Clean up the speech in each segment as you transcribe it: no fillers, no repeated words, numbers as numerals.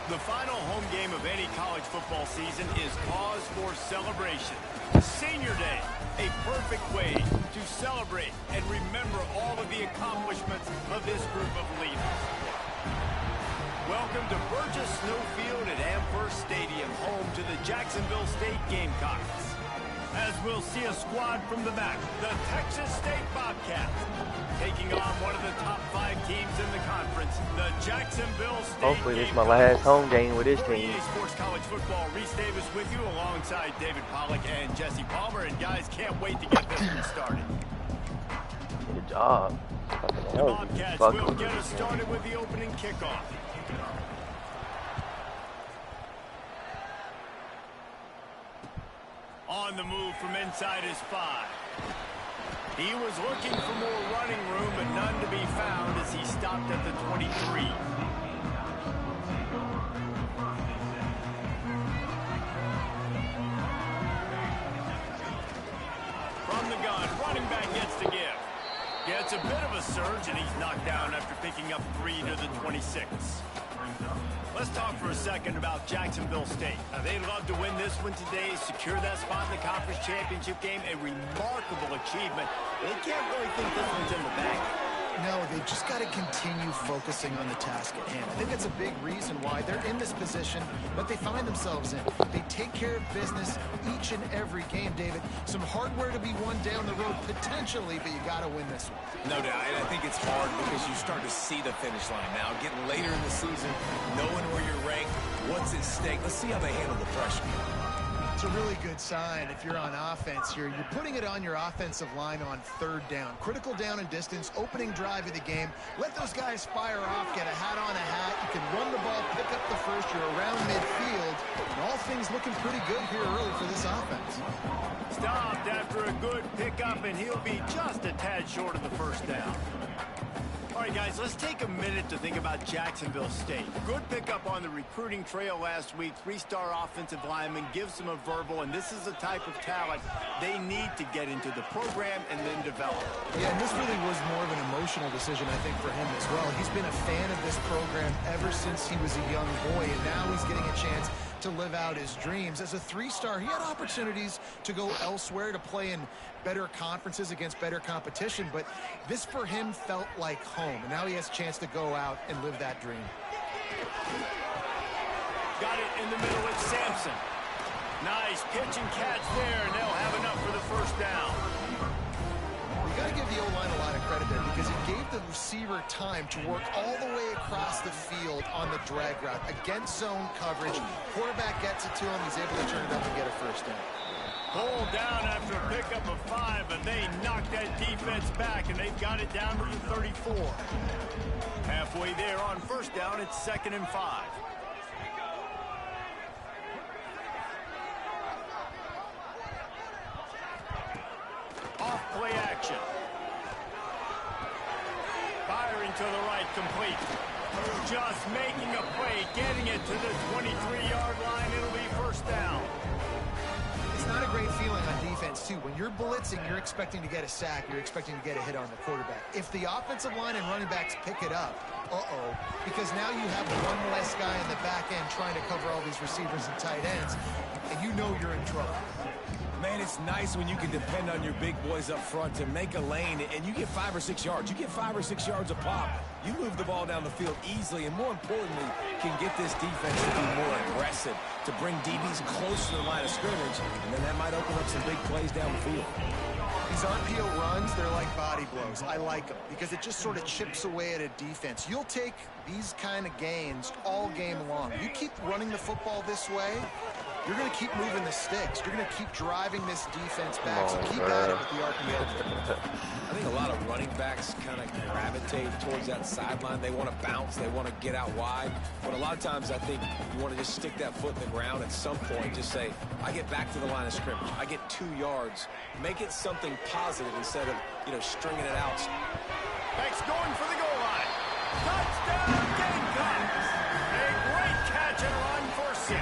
The final home game of any college football season is cause for celebration. Senior Day, a perfect way to celebrate and remember all of the accomplishments of this group of leaders. Welcome to Burgess Snowfield at Amherst Stadium, home to the Jacksonville State Gamecocks. As we'll see a squad from the back, the Texas State Bobcats, taking on one of the top 5 teams in the conference, the Jacksonville State Hopefully this is my last home game with this team. EA Sports College Football, Reese Davis with you alongside David Pollack and Jesse Palmer. And guys, can't wait to get this one started. Good job. The Bobcats will get us started with the opening kickoff. On the move from inside his 5. He was looking for more running room, but none to be found as he stopped at the 23. From the gun, running back gets to give. Gets a bit of a surge, and he's knocked down after picking up 3 to the 26. Let's talk for a second about Jacksonville State. They'd love to win this one today, secure that spot in the conference championship game, a remarkable achievement. They can't really think this one's in the bag. No, they just got to continue focusing on the task at hand. I think that's a big reason why they're in this position that they find themselves in. They take care of business each and every game, David. Some hardware to be won down the road potentially, but you got to win this one. No doubt, and I think it's hard because you start to see the finish line now. Getting later in the season, knowing where you're ranked, what's at stake. Let's see how they handle the pressure. It's a really good sign if you're on offense here. You're putting it on your offensive line on 3rd down. Critical down and distance, opening drive of the game. Let those guys fire off, get a hat on a hat. You can run the ball, pick up the first. You're around midfield. And all things looking pretty good here early for this offense. Stopped after a good pickup, and he'll be just a tad short of the first down. All right, guys, let's take a minute to think about Jacksonville State. Good pickup on the recruiting trail last week. 3-star offensive lineman gives them a verbal, and this is the type of talent they need to get into the program and then develop. Yeah, and this really was more of an emotional decision, I think, for him as well. He's been a fan of this program ever since he was a young boy, and now he's getting a chance to live out his dreams. As a 3-star, he had opportunities to go elsewhere, to play in better conferences against better competition, but this for him felt like home, and now he has a chance to go out and live that dream. Got it in the middle with Sampson. Nice pitch and catch there, and they'll have enough for the first down. You got to give the O-line a lot of credit there because it gave the receiver time to work all the way across the field on the drag route against zone coverage. Quarterback gets it to him. He's able to turn it up and get a first down. Pulled down after a pickup of 5, but they knocked that defense back, and they've got it down to the 34. Halfway there on first down, it's 2nd and 5. Off play action. Firing to the right, complete. Just making a play, getting it to the 23-yard line. It'll be first down. It's not a great feeling on defense, too. When you're blitzing, you're expecting to get a sack. You're expecting to get a hit on the quarterback. If the offensive line and running backs pick it up, because now you have one less guy in the back end trying to cover all these receivers and tight ends, and you know you're in trouble. Man, it's nice when you can depend on your big boys up front to make a lane, and you get 5 or 6 yards. You get 5 or 6 yards a pop. You move the ball down the field easily, and more importantly, can get this defense to be more aggressive, to bring DBs close to the line of scrimmage, and then that might open up some big plays down the field. These RPO runs, they're like body blows. I like them because it just sort of chips away at a defense. You'll take these kind of gains all game long. You keep running the football this way, you're going to keep moving the sticks. You're going to keep driving this defense back. So keep at it with the RPO. I think a lot of running backs kind of gravitate towards that sideline. They want to bounce. They want to get out wide. But a lot of times I think you want to just stick that foot in the ground at some point. Just say, I get back to the line of scrimmage. I get 2 yards. Make it something positive instead of, stringing it out. Backs going for the goal line. Touchdown, Gamecocks! A great catch and run for 6.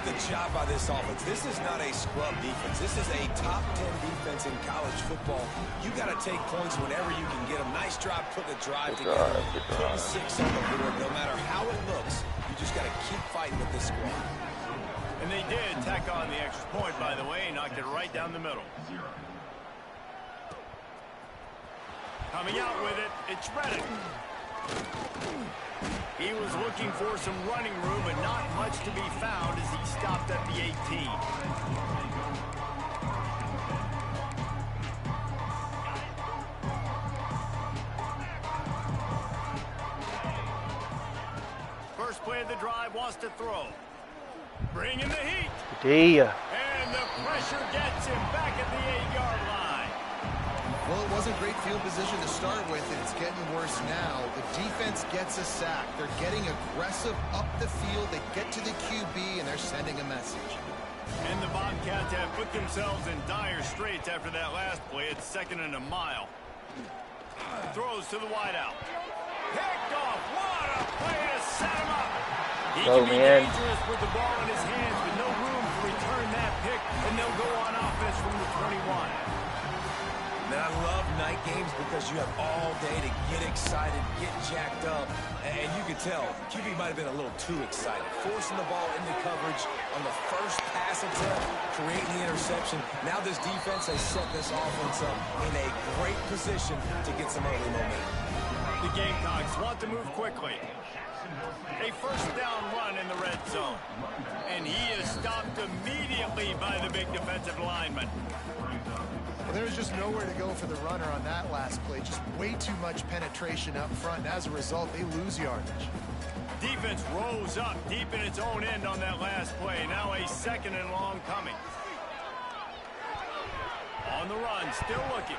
The job by this offense. This is not a scrub defense. This is a top 10 defense in college football. You got to take points whenever you can get them. Nice job putting the drive together. Putting 6 on the board. No matter how it looks, you just got to keep fighting with this squad. And they did tack on the extra point, by the way, knocked it right down the middle. Coming out with it, it's Reddick. He was looking for some running room, but not much to be found as he stopped at the 18. First play of the drive, wants to throw. Bringing the heat. And the pressure gets him back at the 8-yard line. Well, it wasn't great field position to start with, and it's getting worse now. The defense gets a sack. They're getting aggressive up the field. They get to the QB, and they're sending a message. And the Bobcats have put themselves in dire straits after that last play. It's 2nd and a mile. Throws to the wideout. Picked off. What a play to set him up. He can be dangerous with the ball in his hands, but no room to return that pick, and they'll go on offense from the 21. Man, I love night games because you have all day to get excited, get jacked up, and you can tell QB might have been a little too excited. Forcing the ball into coverage on the first pass attempt, creating the interception. Now this defense has set this offense up in a great position to get some early momentum. The Gamecocks want to move quickly. A first down run in the red zone. And he is stopped immediately by the big defensive lineman. Well, there's just nowhere to go for the runner on that last play. Just way too much penetration up front, and as a result, they lose yardage. Defense rose up deep in its own end on that last play. Now a 2nd and long coming. On the run, still looking.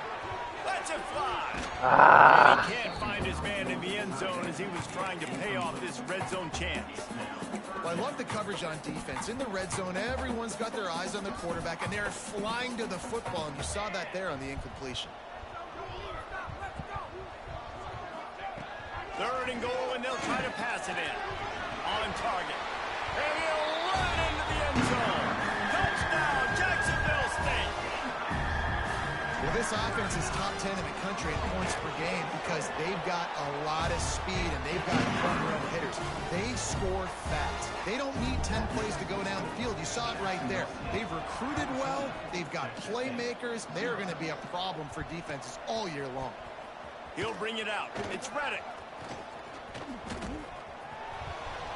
Lets it fly. And he can't find his man in the end zone as he was trying to pay off this red zone chance. Well, I love the coverage on defense. In the red zone, everyone's got their eyes on the quarterback, and they're flying to the football, and you saw that there on the incompletion. 3rd and goal, and they'll try to pass it in. On target. And he'll run into the end zone. Touchdown, Jacksonville State. Well, this offense is top 10 in the country in points per game because they've got a lot of speed and they've got run hitters. They score fast. They don't need 10 plays to go down the field. You saw it right there. They've recruited well. They've got playmakers. They're going to be a problem for defenses all year long. He'll bring it out. It's Reddick.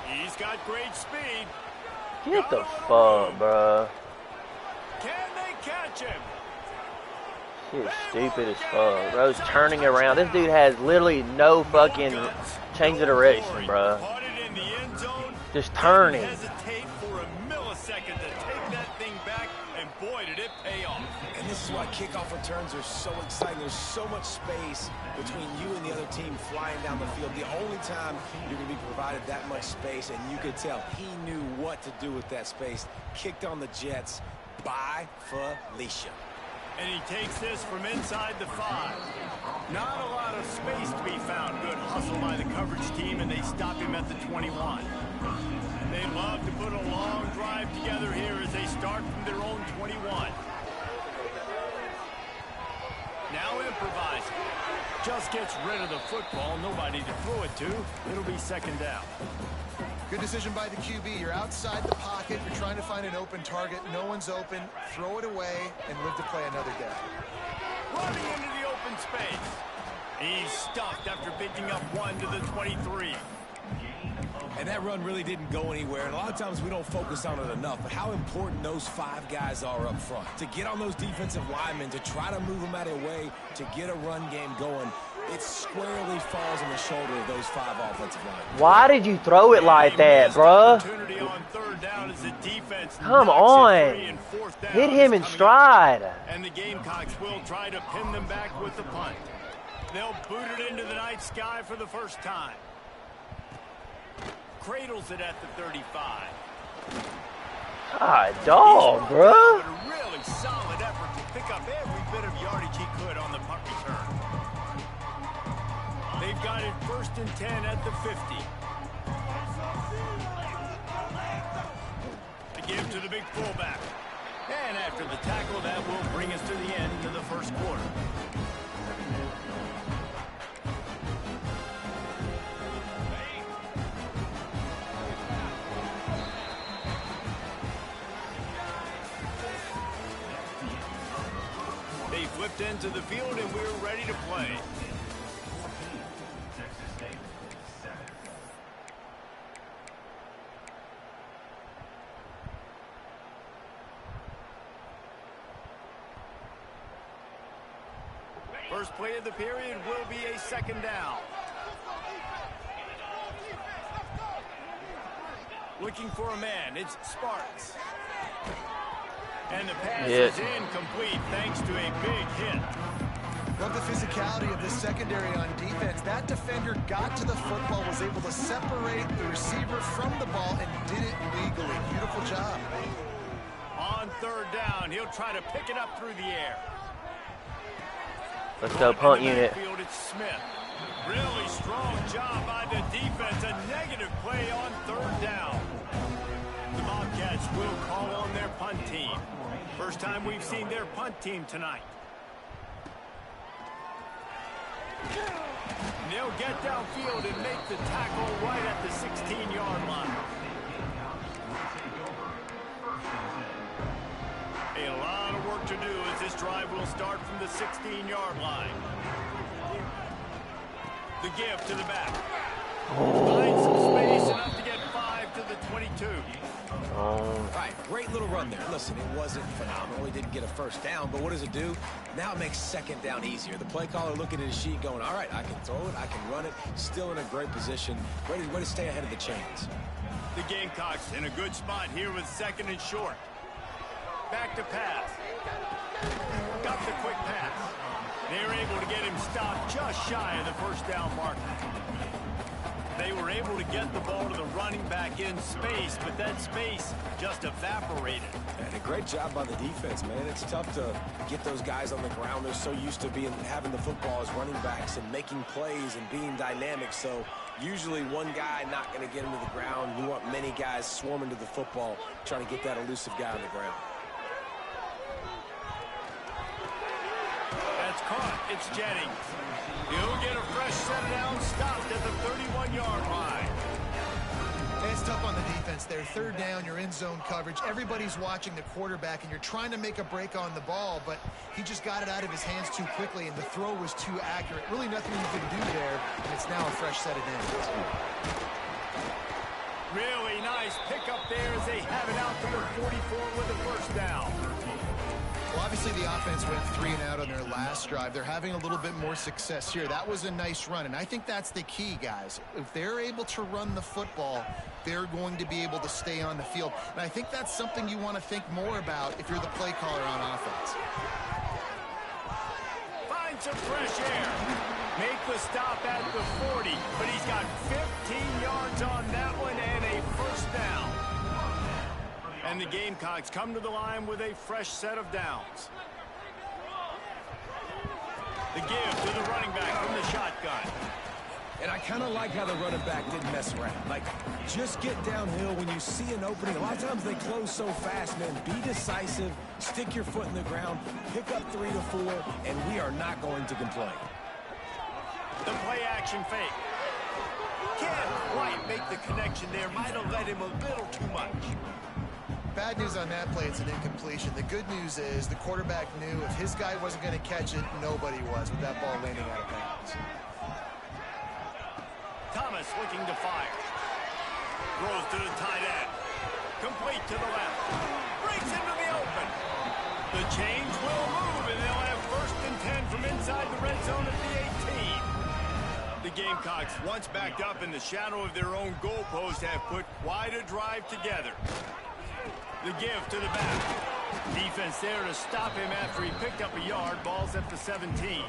He's got great speed. Get the fuck, bro. Can they catch him? He's stupid as fuck, bro. He's turning around. This dude has literally no fucking change of direction, bro. Just turning. Hesitate for a millisecond to take that thing back, and boy, did it pay off. And this is why kickoff returns are so exciting. There's so much space between you and the other team flying down the field. The only time you're going to be provided that much space, and you could tell he knew what to do with that space. Kicked on the Jets by Felicia. And he takes this from inside the 5. Not a lot of space to be found. Good hustle by the coverage team, and they stop him at the 21. They love to put a long drive together here as they start from their own 21. Now improvising. Just gets rid of the football. Nobody to throw it to. It'll be second down. Good decision by the QB. You're outside the pocket. You're trying to find an open target. No one's open. Throw it away and live to play another day. Running into the open space. He's stuffed after picking up 1 to the 23. And that run really didn't go anywhere. And a lot of times we don't focus on it enough. But how important those 5 guys are up front. To get on those defensive linemen, to try to move them out of the way, to get a run game going. It squarely falls on the shoulder of those 5 offensive linemen. Why did you throw it like that, bruh? Come on. Hit him in stride. And the Gamecocks will try to pin them back with the punt. They'll boot it into the night sky for the first time. Cradles it at the 35. Ah, dog, bruh. A really solid effort to pick up every bit of yardage he could on the punt return. They've got it 1st and 10 at the 50. The give to the big fullback. And after the tackle, that will bring us to the end of the first quarter. They flipped into the field, and we're ready to play. First play of the period will be a second down. Looking for a man. It's Sparks. And the pass is incomplete thanks to a big hit. Love the physicality of this secondary on defense. That defender got to the football, was able to separate the receiver from the ball, and did it legally. Beautiful job. On 3rd down, he'll try to pick it up through the air. Let's go, punt unit. It's Smith. Really strong job by the defense. A negative play on 3rd down. The Bobcats will call on their punt team. First time we've seen their punt team tonight. And they'll get downfield and make the tackle right at the 16-yard line. A lot of work to do as this drive will start from the 16-yard line. The give to the back. Finds some space enough to get 5 to the 22. All right, great little run there. Listen, it wasn't phenomenal. He didn't get a first down, but what does it do? Now it makes second down easier. The play caller looking at his sheet going, all right, I can throw it, I can run it. Still in a great position, ready to stay ahead of the chains. The Gamecocks in a good spot here with 2nd and short. Back to pass. Got the quick pass. They're able to get him stopped just shy of the first down marker. They were able to get the ball to the running back in space, but that space just evaporated. And a great job by the defense, man. It's tough to get those guys on the ground. They're so used to having the football as running backs and making plays and being dynamic. So usually one guy not going to get him to the ground. You want many guys swarming to the football, trying to get that elusive guy on the ground. That's caught. It's Jennings. He'll get a fresh set down, stopped at the 31-yard line. It's tough on the defense there. 3rd down, you're in zone coverage. Everybody's watching the quarterback, and you're trying to make a break on the ball, but he just got it out of his hands too quickly, and the throw was too accurate. Really nothing you can do there, and it's now a fresh set of downs. Really nice pickup there as they have it out to the 44 with a first down. Well, Obviously, the offense went 3 and out on their last drive. They're having a little bit more success here. That was a nice run, and I think that's the key, guys. If they're able to run the football, they're going to be able to stay on the field. And I think that's something you want to think more about if you're the play caller on offense. Find some fresh air. Make the stop at the 40, but he's got 15 yards on that one and a first down. And the Gamecocks come to the line with a fresh set of downs. The give to the running back from the shotgun. And I kind of like how the running back didn't mess around. Like, just get downhill when you see an opening. A lot of times they close so fast, man. Be decisive, stick your foot in the ground, pick up 3 to 4, and we are not going to complain. The play action fake. Can't quite make the connection there. Might have let him a little too much. Bad news on that play, it's an incompletion. The good news is the quarterback knew if his guy wasn't going to catch it, nobody was with that ball landing out of bounds. Thomas looking to fire. Throws to the tight end. Complete to the left. Breaks into the open. The chains will move, and they'll have 1st and 10 from inside the red zone at the 18. The Gamecocks, once backed up in the shadow of their own goalpost, have put quite a drive together. The give to the back. Defense there to stop him after he picked up a yard. Ball's at the 17.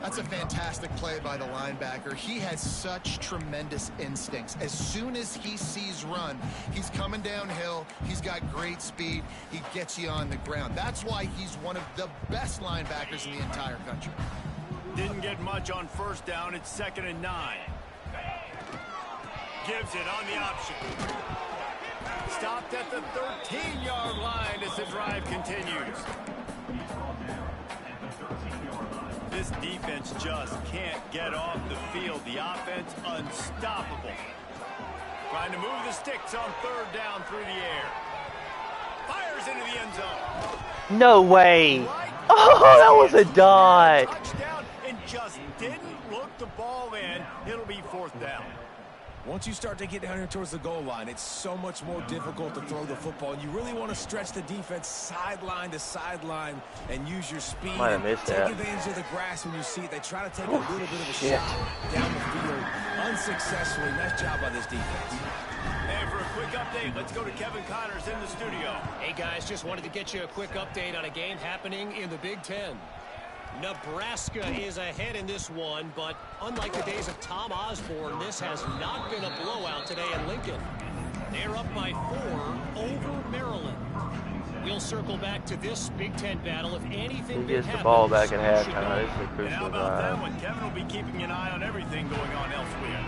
That's a fantastic play by the linebacker. He has such tremendous instincts. As soon as he sees run, he's coming downhill. He's got great speed. He gets you on the ground. That's why he's one of the best linebackers in the entire country. Didn't get much on 1st down. It's 2nd and 9. Gives it on the option. Stopped at the 13-yard line as the drive continues. This defense just can't get off the field. The offense unstoppable. Trying to move the sticks on 3rd down through the air. Fires into the end zone. No way. Oh, that was a dot. Touchdown and just didn't look the ball in. It'll be 4th down. Once you start to get down here towards the goal line, it's so much more difficult to throw the football. And you really want to stretch the defense sideline to sideline and use your speed. Might have missed that. Take advantage of the grass when you see it. They try to take a little bit of a shot down the field unsuccessfully. Nice job by this defense. And for a quick update, let's go to Kevin Connors in the studio. Hey, guys, just wanted to get you a quick update on a game happening in the Big Ten. Nebraska is ahead in this one, but unlike the days of Tom Osborne, this has not been a blowout today in Lincoln. They're up by 4 over Maryland. We'll circle back to this Big Ten battle if anything He gets the ball back at halftime. This is a And crucial how about that drive. one? Kevin will be keeping an eye on everything going on elsewhere.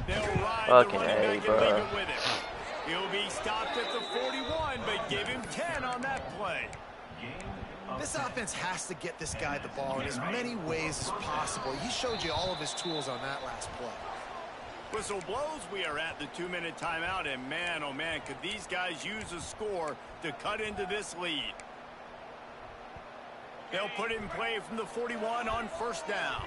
They'll ride Fucking the running A, back and bro. leave it with him. He'll be stopped at the 41, but give him 10 on that play. This offense has to get this guy the ball in as many ways as possible. He showed you all of his tools on that last play. Whistle blows. We are at the 2-minute timeout, and man, oh man, could these guys use a score to cut into this lead. They'll put it in play from the 41 on 1st down.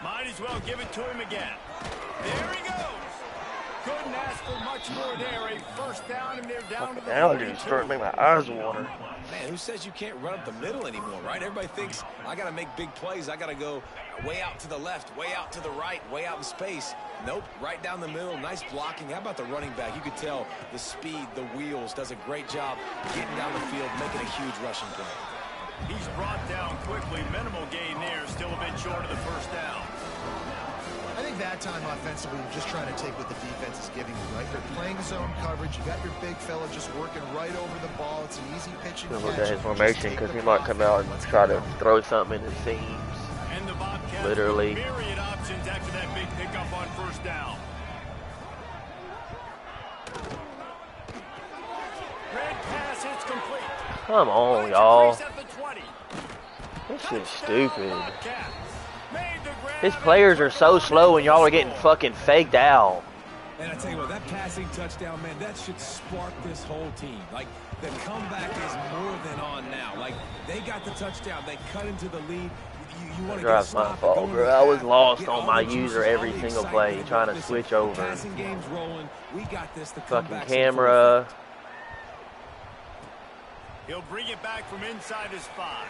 Might as well give it to him again. There he goes. Couldn't ask for much more there. A 1st down, and they're down to the 42. Allergies start to make my eyes water. Man, who says you can't run up the middle anymore, right? Everybody thinks I got to make big plays. I got to go way out to the left, way out to the right, way out in space. Nope, right down the middle. Nice blocking. How about the running back? You could tell the speed, the wheels, does a great job getting down the field, making a huge rushing play. He's brought down quickly. Minimal gain there. Still a bit short of the 1st down. I think that time offensively, you're just trying to take what the defense is giving you, right? They're playing zone coverage. You got your big fella just working right over the ball. It's an easy pitch and Look catch. at his formation because he might come out and try to throw something in the seams. And the Bobcats Literally. with myriad options after that big pickup on 1st down. Red pass, it's complete. Come on, y'all. This shit's stupid. His players are so slow and y'all are getting fucking faked out. And I tell you what, that passing touchdown, man, that should spark this whole team. Like, the comeback is more than on now. Like, they got the touchdown. They cut into the lead. you want to Drive's my fault, bro. I was lost on my user every single play, trying to switch over. Fucking camera. He'll bring it back from inside his 5.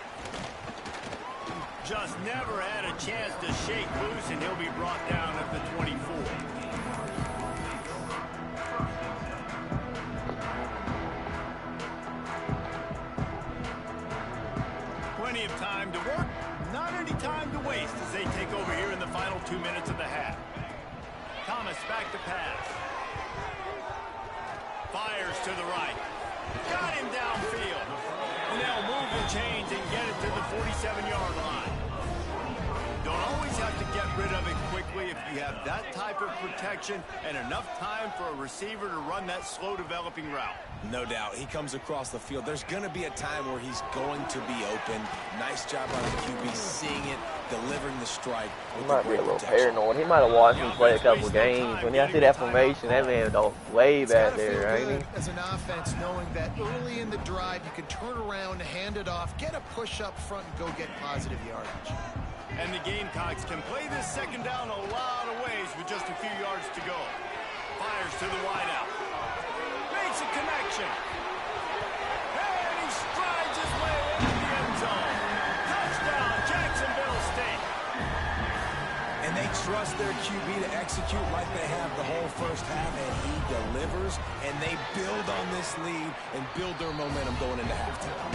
Just never had a chance to shake loose, and he'll be brought down at the 24. Plenty of time to work, not any time to waste as they take over here in the final 2 minutes of the half. Thomas back to pass. Fires to the right. Got him downfield. And they'll move the chains and get it to the 47-yard line. Don't always have to get rid of it quickly if you have that type of protection and enough time for a receiver to run that slow-developing route. No doubt. He comes across the field. There's going to be a time where he's going to be open. Nice job on the QB seeing it, delivering the strike. He might be a little paranoid. He might have watched me play a couple games. When I see that formation, that man is way back there, ain't he? As an offense, knowing that early in the drive, you can turn around, hand it off, get a push up front, and go get positive yardage. And the Gamecocks can play this second down a lot of ways with just a few yards to go. Fires to the wideout. Makes a connection. And he strides his way into the end zone. Touchdown, Jacksonville State. And they trust their QB to execute like they have the whole first half, and he delivers, and they build on this lead and build their momentum going into halftime.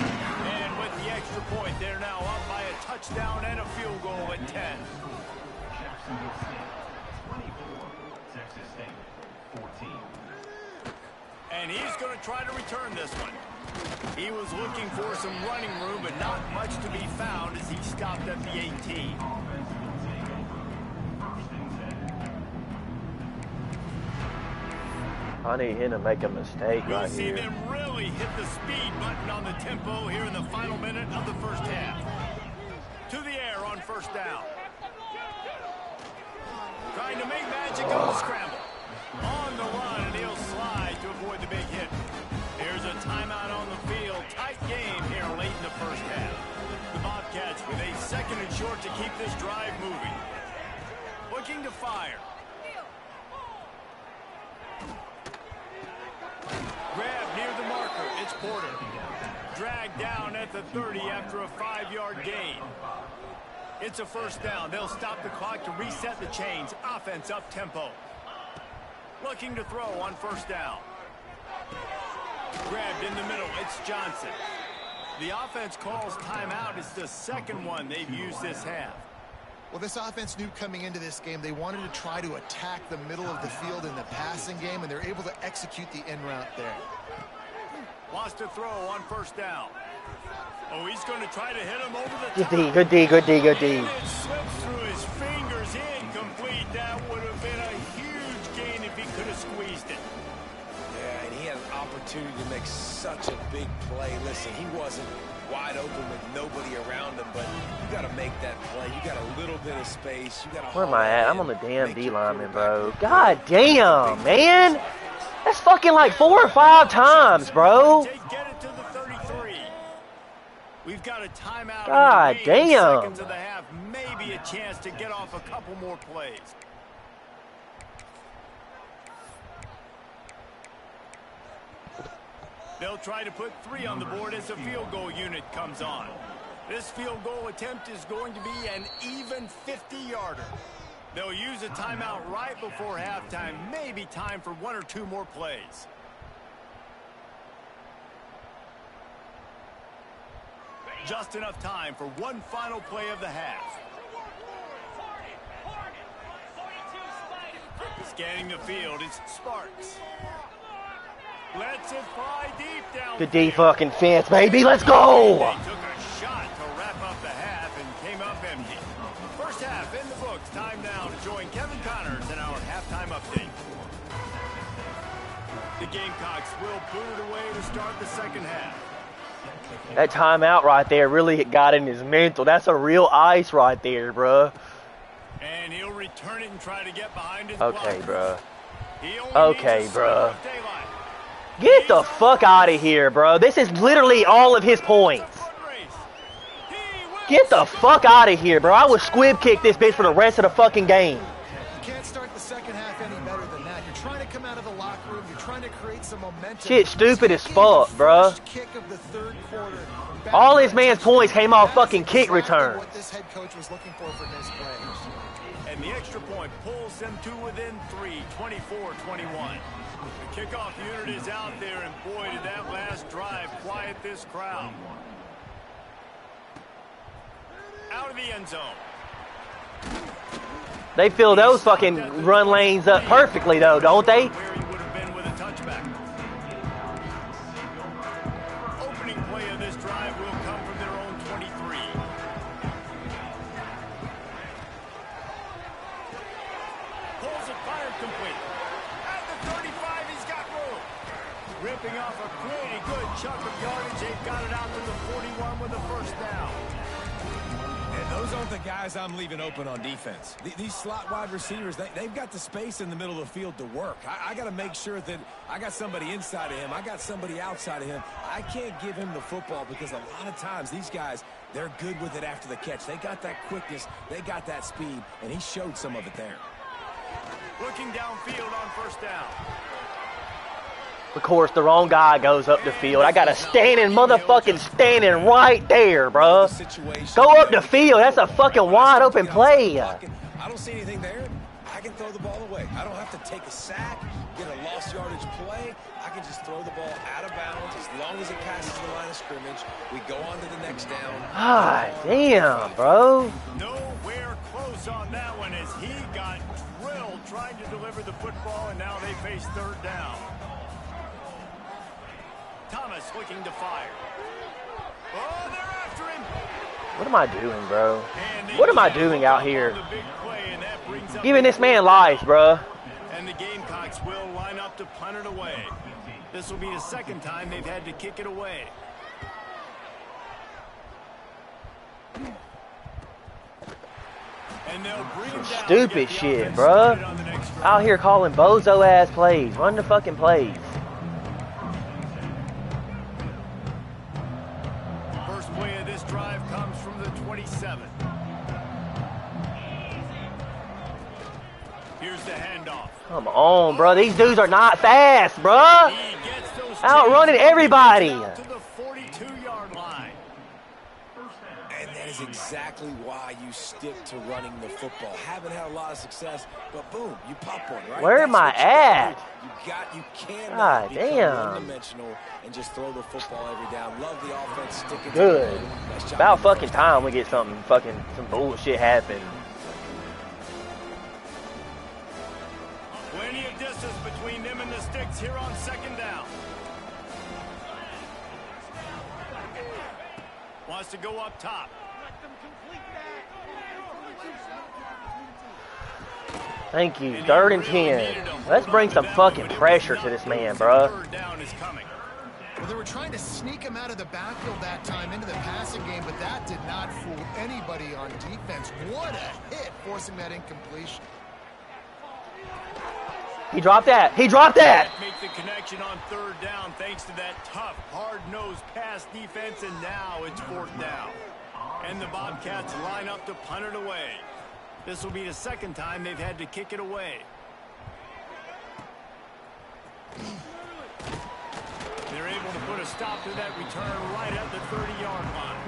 And with the extra point, they're now up by a touchdown and a field goal at 10. And he's going to try to return this one. He was looking for some running room, but not much to be found as he stopped at the 18. I need him to make a mistake You'll right see here. them really hit the speed button on the tempo here in the final minute of the first half. To the air on first down. Trying to make magic on the scramble. On the run, and he'll slide to avoid the big hit. Here's a timeout on the field. Tight game here late in the first half. The Bobcats with a second and short to keep this drive moving. Looking to fire. Grab near the marker. It's Porter. Dragged down at the 30 after a 5-yard gain. It's a first down. They'll stop the clock to reset the chains. Offense up tempo. Looking to throw on first down. Grabbed in the middle. It's Johnson. The offense calls timeout. It's the second one they've used this half. Well, this offense knew coming into this game they wanted to try to attack the middle of the field in the passing game, and they're able to execute the in route there. Wants to throw on first down. Oh, he's going to try to hit him over the top. Good D, good D, good D, good D. And it slips through his fingers, incomplete. That would have been a huge gain if he could have squeezed it. Yeah, and he had an opportunity to make such a big play. Listen, he wasn't wide open with nobody around him, but you got to make that play. You got a little bit of space. You got to. Where am I at? I'm on the damn D lineman, bro. God damn, man. That's fucking like 4 or 5 times, bro. Get it to the 33. We've got a timeout. God damn. Seconds of the half, maybe a chance to get off a couple more plays. They'll try to put 3 on the board as the field goal unit comes on. This field goal attempt is going to be an even 50-yarder. They'll use a timeout right before halftime. Maybe time for 1 or 2 more plays. Just enough time for one final play of the half. Scanning the field, it's Sparks. Lets it fly deep down. Good D fucking fence, baby. Let's go. They took a shot to wrap up the half and came up empty. First half in the books. Time now to join Kevin Connors in our halftime update. The Gamecocks will boot it away to start the second half. That timeout right there really got in his mental. That's a real ice right there, bruh. And he'll return it and try to get behind his Okay, block. bruh. Okay, bruh. Get the fuck out of here, bro. This is literally all of his points. He will Get the fuck out of here, bro. I would squib kick this bitch for the rest of the fucking game. You can't start the second half any better than that. You're trying to come out of the locker room. You're trying to create some momentum. Shit stupid as fuck, bro. Kick of the third quarter. All this man's points came off fucking kick returns. What this head coach was looking for his players. And the extra point pulls them to within 3, 24-21. The kickoff unit is out there, and boy, did that last drive quiet this crowd. Out of the end zone. They fill those fucking run lanes up perfectly, though, don't they? Where he would have been with a touchback. Opening play of this drive will come from their own 23. Pulls it, fired complete. At the 35, he's got room. Ripping off a pretty good chunk of yardage. They've got it out to the 41 with a first down. And those aren't the guys I'm leaving open on defense. These slot wide receivers, they've got the space in the middle of the field to work. I got to make sure that I got somebody inside of him. I got somebody outside of him. I can't give him the football because a lot of times these guys, they're good with it after the catch. They got that quickness. They got that speed, and he showed some of it there. Looking downfield on first down. Of course, the wrong guy goes up the field. I got a standing right there, bro. Go up the field. That's a fucking wide open play. I don't see anything there. I can throw the ball away. I don't have to take a sack, get a lost yardage play. I can just throw the ball out of bounds as long as it passes the line of scrimmage. We go on to the next down. Ah, damn, bro. Nowhere close on that one as he got drilled trying to deliver the football, and now they face third down. Thomas looking to fire. Oh, they're after him. What am I doing, bro? What am I doing out here? Giving this man life, bro. And the Gamecocks will line up to punt it away. This will be the second time they've had to kick it away. And they'll bring him down. Stupid shit, bro. Out here calling bozo ass plays. Run the fucking plays. First play of this drive comes from the 27. Here's the handoff. Come on, bro. These dudes are not fast, bro. Outrunning everybody. To the 42-yard line. And that is exactly why you stick to running the football. Haven't had a lot of success, but boom, you pop one, right? Where am I at? You God cannot damn. one-dimensional and just throw the football every down. Love the offense sticking. Good. Nice job. About fucking time we get some bullshit happen. Plenty of distance between them and the sticks here on second down. Wants to go up top. Thank you. 3rd and 10. Let's bring some fucking pressure to this man, bro. Third down is coming. Well, they were trying to sneak him out of the backfield that time into the passing game, but that did not fool anybody on defense. What a hit, forcing that incompletion. He dropped that. He dropped that. Make the connection on third down thanks to that tough, hard-nosed pass defense, and now it's fourth down. And the Bobcats line up to punt it away. This will be the second time they've had to kick it away. They're able to put a stop to that return right at the 30-yard line.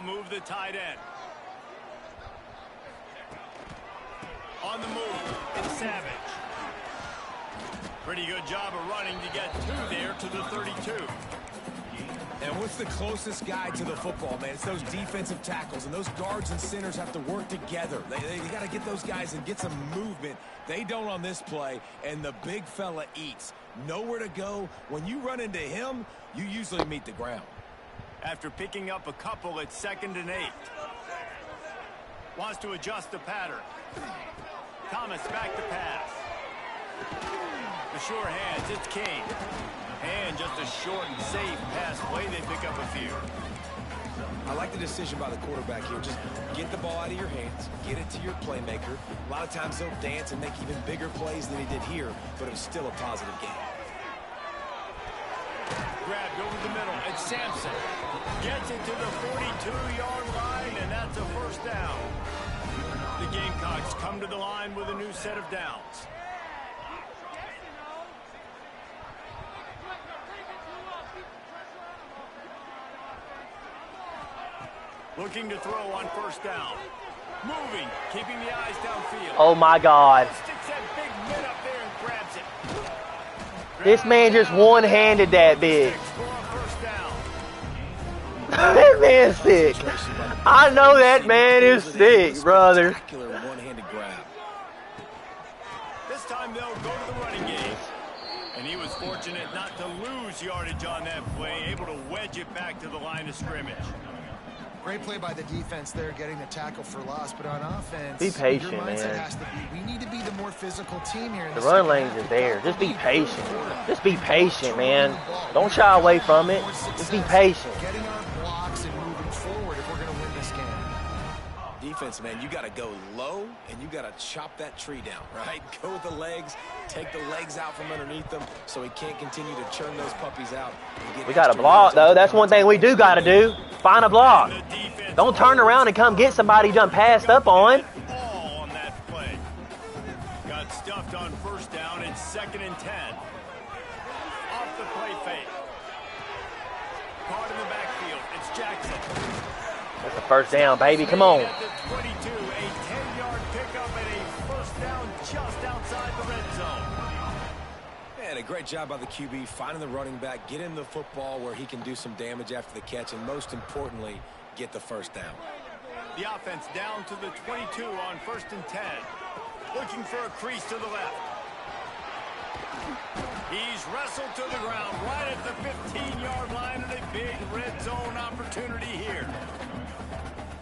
Move the tight end. On the move, it's Savage. Pretty good job of running to get two there to the 32. And what's the closest guy to the football, man? It's those defensive tackles, and those guards and centers have to work together. They got to get those guys and get some movement. They don't on this play, and the big fella eats. Nowhere to go. When you run into him, you usually meet the ground. After picking up a couple at 2nd and 8. Wants to adjust the pattern. Thomas back to pass. The sure hands, it's King. And just a short and safe pass play, they pick up a few. I like the decision by the quarterback here. Just get the ball out of your hands, get it to your playmaker. A lot of times they'll dance and make even bigger plays than he did here, but it was still a positive game. Grabbed over the middle, and Sampson gets it to the 42-yard line, and that's a first down. The Gamecocks come to the line with a new set of downs. Looking to throw on first down. Moving, keeping the eyes downfield. Oh my God. Sticks that big mid up there and grabs it. This man just one-handed that bitch. That man's sick. I know that man is sick, brother. One-handed grab. This time they'll go to the running game. And he was fortunate not to lose yardage on that play, able to wedge it back to the line of scrimmage. Great play by the defense there, getting the tackle for loss. But on offense, be patient, your mindset man. has to be, we need to be the more physical team here. The run lanes are there. Just be patient. Just be patient, man. Don't shy away from it. Just be patient. Getting our blocks and moving forward if we're going to win this game. Defense, man, you got to go low and you got to chop that tree down, right? Go with the legs, take the legs out from underneath them so he can't continue to churn those puppies out. We got to block, though. That's one thing we do got to do. Find a block. Don't turn around and come get somebody you done passed up on. All on that play. Got stuffed on first down. It's 2nd and 10. Off the play fake. Caught in the backfield. It's Jackson. That's a first down, baby. Come on. At the 22, a 10-yard pickup and a first down just outside the red zone. And a great job by the QB finding the running back, get him the football where he can do some damage after the catch, and most importantly, get the first down. The offense down to the 22 on 1st and 10. Looking for a crease to the left. He's wrestled to the ground right at the 15-yard line, and a big red zone opportunity here.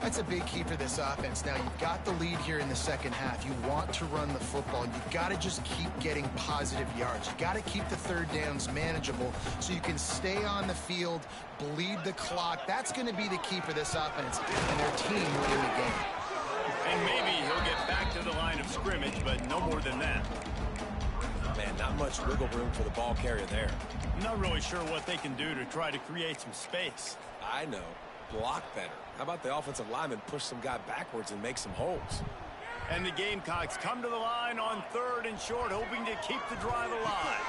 That's a big key for this offense. Now, you've got the lead here in the second half. You want to run the football. You've got to just keep getting positive yards. You've got to keep the third downs manageable so you can stay on the field, bleed the clock. That's going to be the key for this offense and their team winning the game. And maybe he'll get back to the line of scrimmage, but no more than that. Man, not much wiggle room for the ball carrier there. I'm not really sure what they can do to try to create some space. I know. Block better. How about the offensive lineman push some guy backwards and make some holes? And the Gamecocks come to the line on 3rd and short, hoping to keep the drive alive.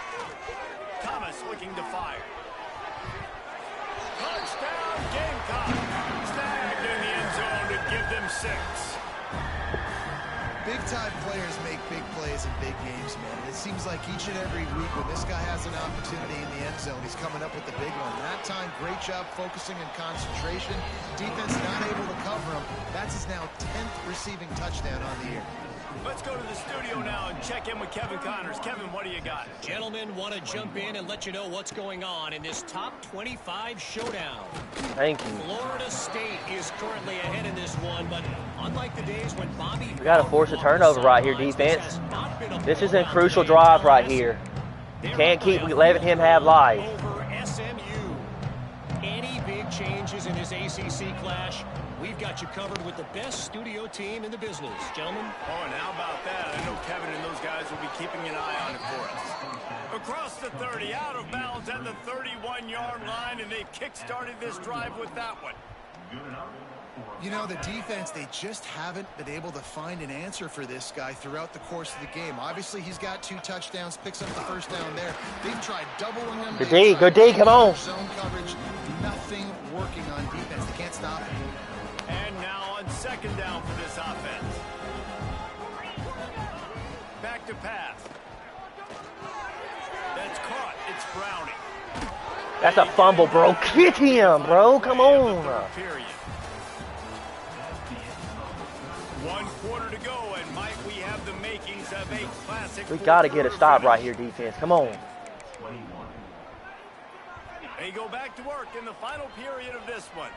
Thomas looking to fire. Touchdown, Gamecocks! Snagged in the end zone to give them 6. Big-time players make big plays in big games, man. And it seems like each and every week when this guy has an opportunity in the end zone, he's coming up with the big one. That time, great job focusing and concentration. Defense not able to cover him. That's his now 10th receiving touchdown on the year. Let's go to the studio now and check in with Kevin Connors. Kevin, what do you got? Gentlemen, want to jump in and let you know what's going on in this top 25 showdown. Thank you. Florida State is currently ahead in this one, but unlike the days when Bobby... We got to force a turnover right here, defense. This is a crucial drive right here. You can't keep letting him have life. Over SMU. Any big changes in this ACC clash? We've got you covered with the best studio team in the business, gentlemen. Oh, and how about that? I know Kevin and those guys will be keeping an eye on it for us. Across the 30, out of bounds at the 31-yard line, and they've kick-started this drive with that one. You know, the defense, they just haven't been able to find an answer for this guy throughout the course of the game. Obviously, he's got 2 touchdowns, picks up the first down there. They've tried doubling him. Good D, good D, come on. Zone coverage, nothing working on defense. They can't stop him. And now on 2nd down for this offense. Back to pass. That's caught. It's Browning. That's a fumble, bro. Get him, bro. Come on. Period. 1 quarter to go, and might we have the makings of a classic. We got to get a stop right here, defense. Come on. They go back to work in the final period of this one.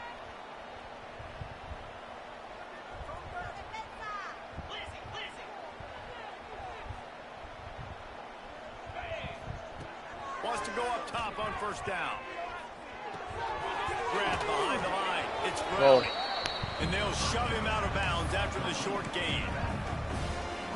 first down. Grab behind the line. It's Browning. And they'll shove him out of bounds after the short gain.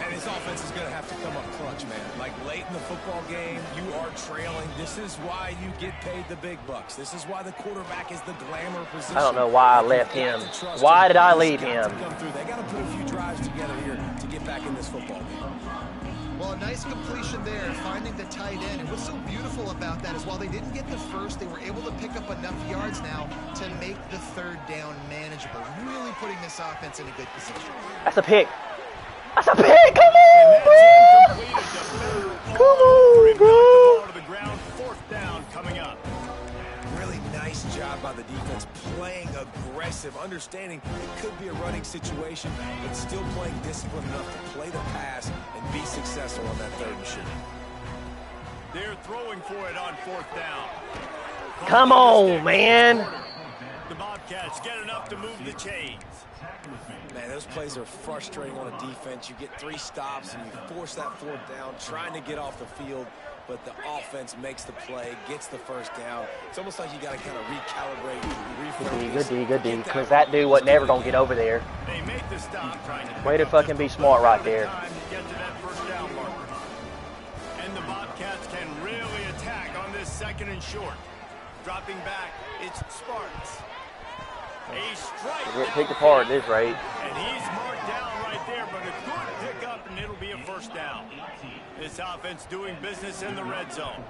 And his offense is going to have to come up clutch, man. Like late in the football game, you are trailing. This is why you get paid the big bucks. This is why the quarterback is the glamour position. I don't know why I left him. Why did I leave him? They got to put a few drives together here to get back in this football game. Well, a nice completion there, finding the tight end. And what's so beautiful about that is while they didn't get the first, they were able to pick up enough yards now to make the third down manageable. Really putting this offense in a good position. That's a pick. That's a pick. Come on, bro. Come on, bro. To the ground, fourth down coming up. Really nice job by the defense, playing aggressive, understanding it could be a running situation, but still playing disciplined enough to play the pass and be successful on that third and shoot. They're throwing for it on fourth down. Come on, man. The Bobcats get enough to move the chains. Man, those plays are frustrating on a defense. You get 3 stops and you force that fourth down, trying to get off the field, but the offense makes the play, gets the first down. It's almost like you got to kind of recalibrate, refocus. Good D, because that dude wasn't ever going to get over there. They make the stop, trying to Way to fucking be smart right there. Get to that first down marker. And the Bobcats can really attack on this second and short. Dropping back, it's Sparks. A strike. We're picked apart at this rate. And he's marked down right there, but a good pickup, and it'll be a first down. This offense doing business in the red zone.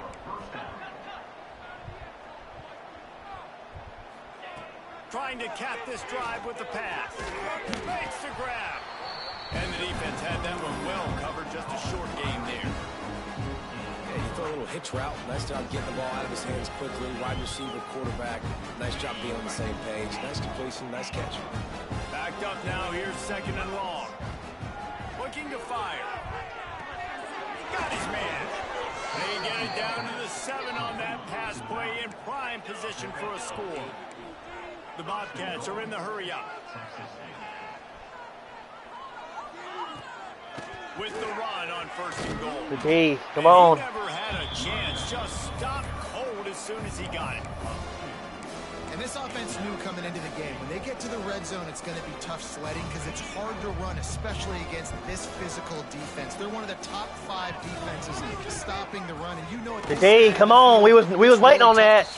Trying to cap this drive with the pass. Makes the grab. And the defense had that one well covered, just a short game there. Yeah, you throw a little hitch route. Nice job getting the ball out of his hands quickly. Wide receiver, quarterback. Nice job being on the same page. Nice completion, nice catch. Backed up now, here's second and long. Looking to fire. Got his man. They get it down to the 7 on that pass play, in prime position for a score. The Bobcats are in the hurry up. With the run on first and goal. The D, come on. He never had a chance, just stopped cold as soon as he got it. And this offense knew coming into the game, when they get to the red zone, it's going to be tough sledding because it's hard to run, especially against this physical defense. They're one of the top 5 defenses stopping the run, and you know what The D, come on. We was waiting on that.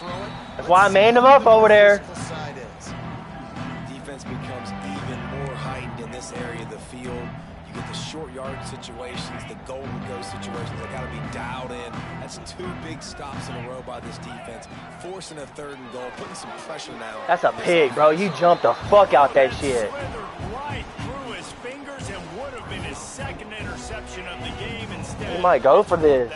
That's why I manned him up over there. Defense becomes even more heightened in this area of the field. You get the short yard situations, the golden go situations. They got to be dialed in. That's 2 big stops in a row by this defense, forcing a third and goal, putting some pressure now. That's a pig, bro. You jumped the fuck out that shit. Right through his fingers and would have been his second interception of the game instead. He might go for this.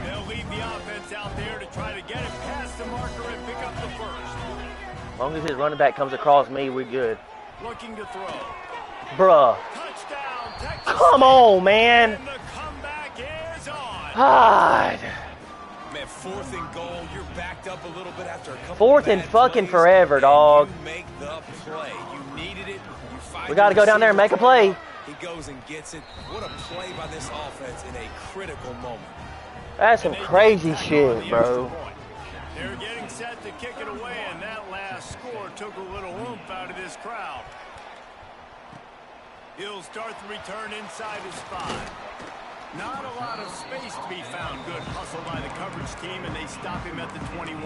They'll leave the offense out there to try to get it past the marker and pick up the first. As long as his running back comes across me, we're good. Looking to throw. Bruh. Touchdown, Texas. Come on, man. And the comeback is on. God. Man, 4th and goal. You're backed up a little bit after a couple 4th and fucking forever, dog. You make the play. You needed it. You find We got to go down there and make a play. He goes and gets it. What a play by this offense in a critical moment. That's some crazy shit, bro. They're getting set to kick it away, and that last score took a little oomph out of this crowd. He'll start the return inside his 5. Not a lot of space to be found. Good hustle by the coverage team, and they stop him at the 21.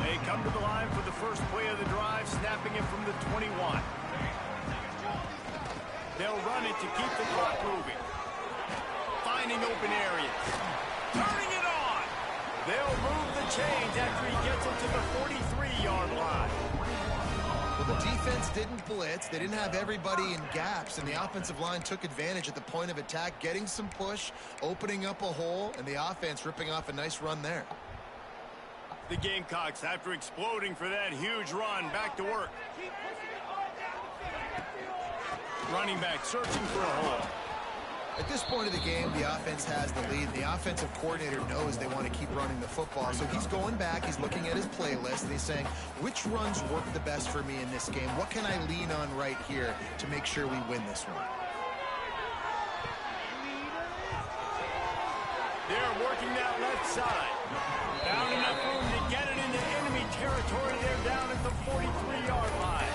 They come to the line for the first play of the drive, snapping it from the 21. They'll run it to keep the clock moving. Finding open areas. Turning it on. They'll move the chains after he gets it to the 43-yard line. Well, the defense didn't blitz. They didn't have everybody in gaps, and the offensive line took advantage at the point of attack, getting some push, opening up a hole, and the offense ripping off a nice run there. The Gamecocks, after exploding for that huge run, back to work. Running back searching for a hole. At this point of the game, the offense has the lead. The offensive coordinator knows they want to keep running the football. So he's going back, he's looking at his playlist, and he's saying, which runs work the best for me in this game? What can I lean on right here to make sure we win this one? They're working that left side. Found enough room to get it into enemy territory. They're down at the 43-yard line.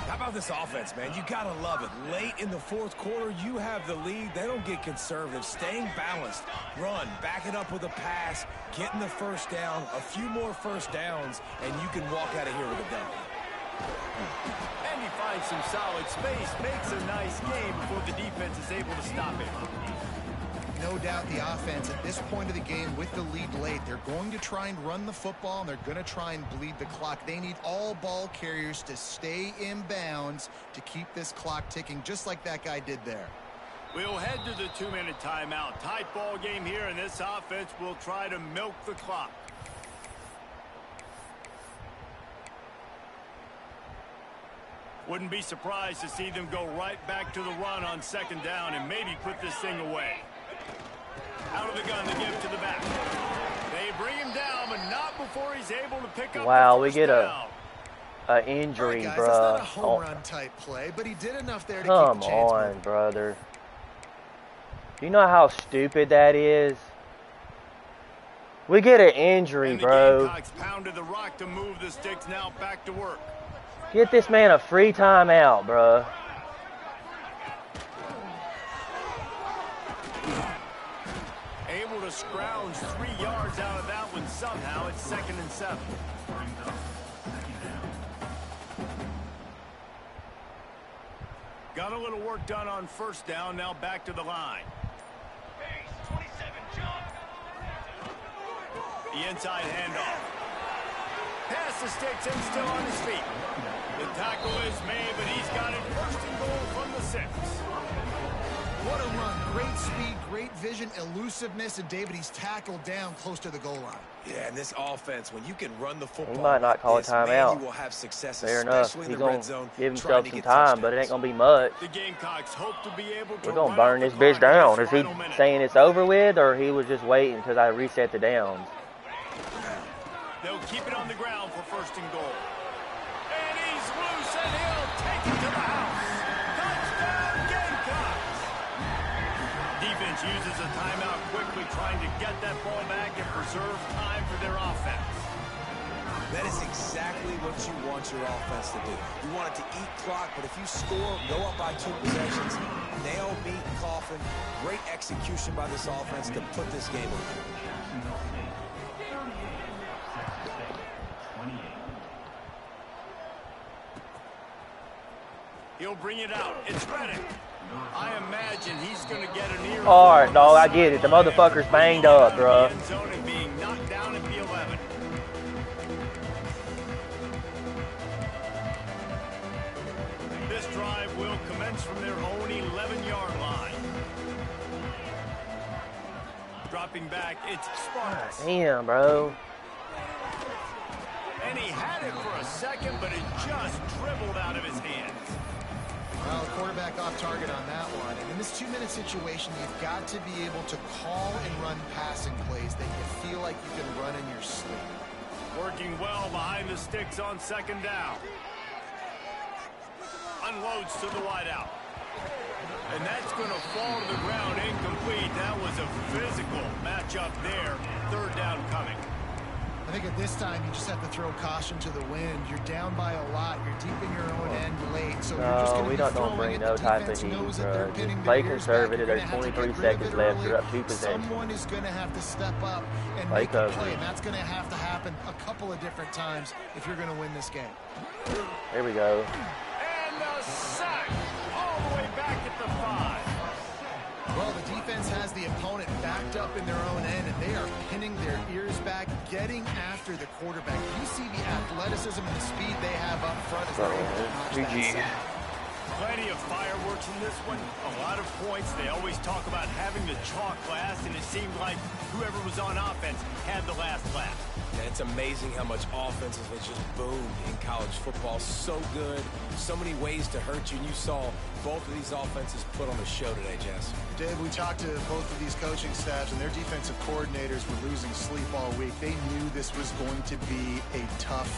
How about this offense, man? You gotta love it. Late in the fourth quarter, you have the lead. They don't get conservative. Staying balanced. Run, back it up with a pass, getting the first down, a few more first downs, and you can walk out of here with a W. And he finds some solid space, makes a nice game before the defense is able to stop it. No doubt the offense at this point of the game with the lead late, they're going to try and run the football, and they're going to try and bleed the clock. They need all ball carriers to stay in bounds to keep this clock ticking, just like that guy did there. We'll head to the 2-minute timeout. Tight ball game here, and this offense will try to milk the clock. Wouldn't be surprised to see them go right back to the run on second down and maybe put this thing away. Out of the gun, the give to the back. They bring him down, but not before he's able to pick up. Wow, the we first get down. All a right, injury, guys, bro. that's not a home run type play, but he did enough there to Come keep the chance on, moving. brother. Do you know how stupid that is? We get an injury, And the bro. Gamecocks pounded the rock to move the sticks. Now back to work. Get this man a free timeout, bro. Able to scrounge 3 yards out of that one somehow. It's 2nd and 7. Got a little work done on first down. Now back to the line. The inside handoff. Pass the sticks and still on his feet. The tackle is made, but he's got it 1st and goal from the 6. What a run. Great speed, great vision, elusiveness, and David, he's tackled down close to the goal line. Yeah, and this offense, when you can run the football, He might not call a timeout. you will have success, Fair enough. especially He's in the going red zone, to give trying himself to some get time, but it ain't touchdowns. going to be much. The Gamecocks hope to be able to We're going to run burn out this the bitch clock in down. this Is he final minute. saying it's over with, or he was just waiting until I reset the downs? They'll keep it on the ground for 1st and goal. And he's loose, and he'll take it to the house. Touchdown, Gamecocks! Defense uses a timeout quickly, trying to get that ball back and preserve time for their offense. That is exactly what you want your offense to do. You want it to eat clock, but if you score, go up by 2 possessions, nail, beat, coffin. Great execution by this offense to put this game away. He'll bring it out. It's Reddick. I imagine he's going to get a near. All right, dog, I get it. The motherfucker's banged up, bro. End zone and being knocked down at the 11. This drive will commence from their own 11-yard line. Dropping back, it's Sparks. Damn, bro. And he had it for a second, but it just dribbled out of his hands. Well, the quarterback off target on that one. And in this 2-minute situation, you've got to be able to call and run passing plays that you feel like you can run in your sleep. Working well behind the sticks on 2nd down. Unloads to the wideout. And that's going to fall to the ground incomplete. That was a physical matchup there. 3rd down coming. I think at this time, you just have to throw caution to the wind. You're down by a lot. You're deep in your own end late. So you're just going to No, we don't bring no type of heat, bro. Just play conservative. There's 23 seconds left. You're up 2 possessions. Someone is going to have to step up and Play make a coverage. play. And that's going to have to happen a couple of different times if you're going to win this game. Here we go. And a sack all the way back at the 5. Well, the defense has the opponent backed up in their own end, and they are pinning their ears back, getting after the quarterback. You see the athleticism and the speed they have up front as they're able to notch that GG. sack. Plenty of fireworks in this one. A lot of points. They always talk about having the chalk glass, and it seemed like whoever was on offense had the last laugh. And it's amazing how much offenses has just boomed in college football. So good. So many ways to hurt you. And you saw both of these offenses put on a show today, Jess. Dave, we talked to both of these coaching staffs, and their defensive coordinators were losing sleep all week. They knew this was going to be a tough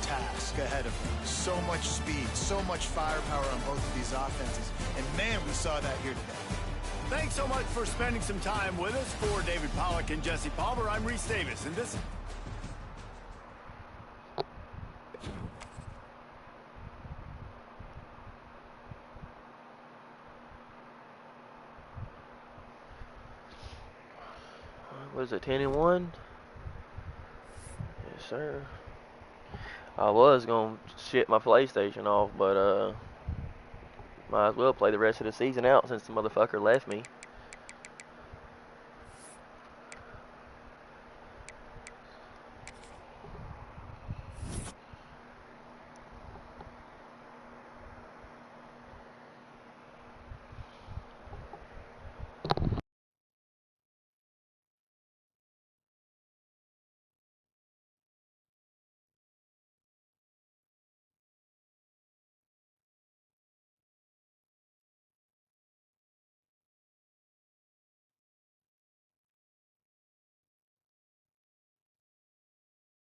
task ahead of them. So much speed, so much firepower on both of these offenses. And, man, we saw that here today. Thanks so much for spending some time with us. For David Pollack and Jesse Palmer, I'm Reese Davis, and this... What is it, 10-1? Yes, sir. I was gonna shit my PlayStation off, but might as well play the rest of the season out since the motherfucker left me.